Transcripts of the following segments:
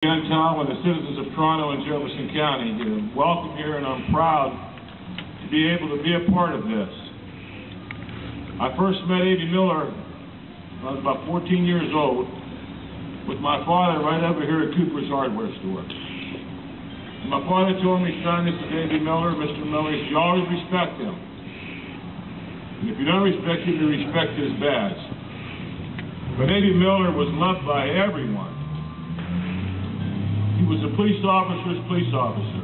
Town with the citizens of Toronto and Jefferson County. Welcome here, and I'm proud to be able to be a part of this. I first met Abie Miller when I was about 14 years old with my father right over here at Cooper's Hardware Store. And my father told me, "Son, this is Abie Miller, Mr. Miller. You always respect him. And if you don't respect him, you respect his badge." But Abie Miller was loved by everyone. He was a police officer's police officer,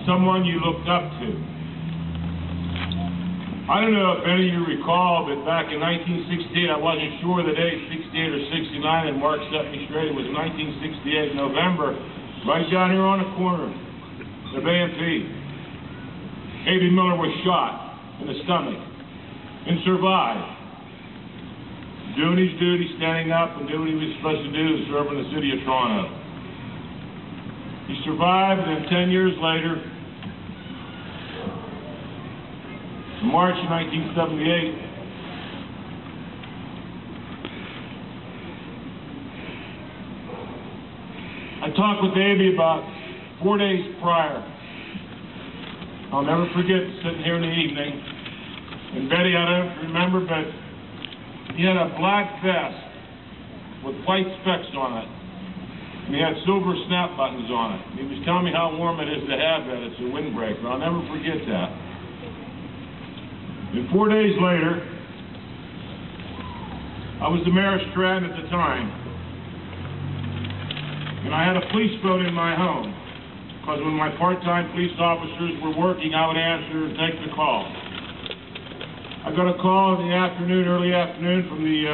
someone you looked up to. I don't know if any of you recall, but back in 1968, I wasn't sure the date, 68 or 69, and Mark set me straight. It was 1968, November, right down here on the corner of A&P. Abie Miller was shot in the stomach and survived, doing his duty, standing up and doing what he was supposed to do, serving the city of Toronto. He survived, and then 10 years later, in March 1978, I talked with Abie about 4 days prior. I'll never forget sitting here in the evening, and Betty, I don't remember, but he had a black vest with white specks on it. And he had silver snap buttons on it. He was telling me how warm it is to have that. It's a windbreaker. I'll never forget that. And 4 days later, I was the mayor of Stratton at the time. And I had a police phone in my home, because when my part-time police officers were working, I would answer and take the call. I got a call in the afternoon, early afternoon, from the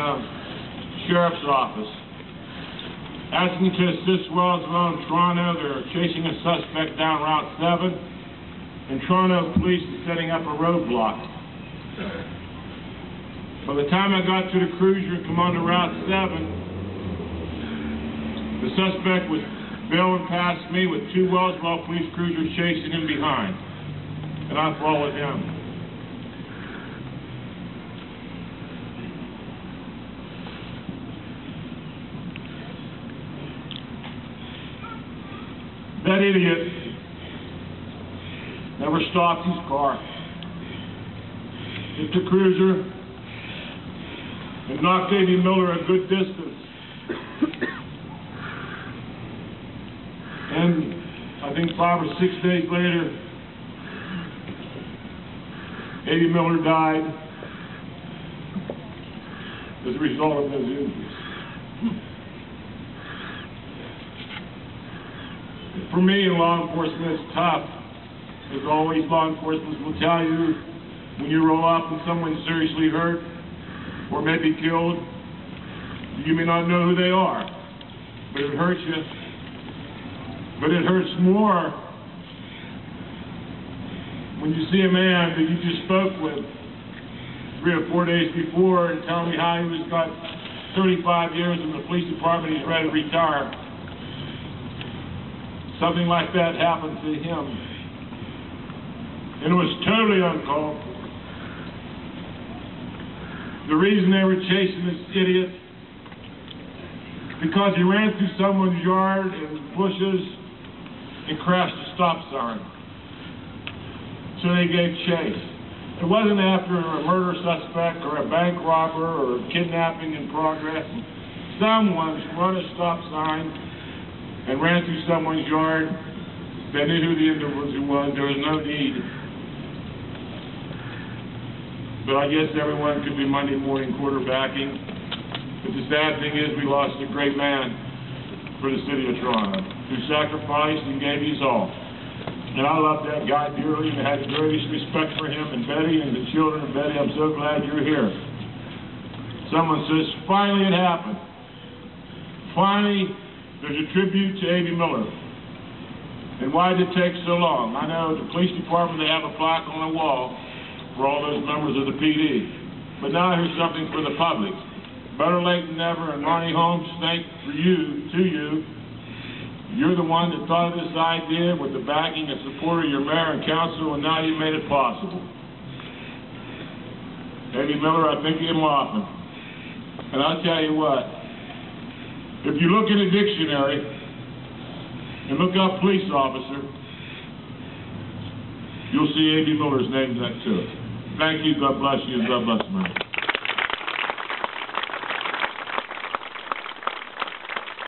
sheriff's office, asking to assist Wellsville in Toronto. They're chasing a suspect down Route 7, and Toronto police is setting up a roadblock. By the time I got to the cruiser and come onto Route 7, the suspect was bailing past me with two Wellsville police cruisers chasing him behind, and I followed him. That idiot never stopped his car, hit the cruiser, and knocked Abie Miller a good distance. And I think 5 or 6 days later, Abie Miller died as a result of those injuries. For me, in law enforcement, it's tough. As always, law enforcement will tell you when you roll up and someone's seriously hurt or maybe killed, you may not know who they are, but it hurts you. But it hurts more when you see a man that you just spoke with 3 or 4 days before and tell me how he got 35 years in the police department, he's ready to retire. Something like that happened to him. And it was totally uncalled for. The reason they were chasing this idiot, because he ran through someone's yard in bushes and crashed a stop sign. So they gave chase. It wasn't after a murder suspect or a bank robber or kidnapping in progress. Someone run a stop sign and ran through someone's yard. They knew who the individual was. There was no need. But I guess everyone could be Monday morning quarterbacking. But the sad thing is we lost a great man for the city of Toronto, who sacrificed and gave his all. And I love that guy dearly and had the greatest respect for him and Betty and the children. And Betty, I'm so glad you're here. Someone says, finally it happened. Finally, there's a tribute to Abie Miller. And why did it take so long? I know at the police department they have a plaque on the wall for all those members of the PD. But now here's something for the public. Better late than never, and Ronnie Holmes, thank to you. You're the one that thought of this idea with the backing and support of your mayor and council, and now you made it possible. Abie Miller, I think of him often. And I'll tell you what, if you look in a dictionary, and look up police officer, you'll see Abie Miller's name next to it. Thank you, God bless you, God bless America.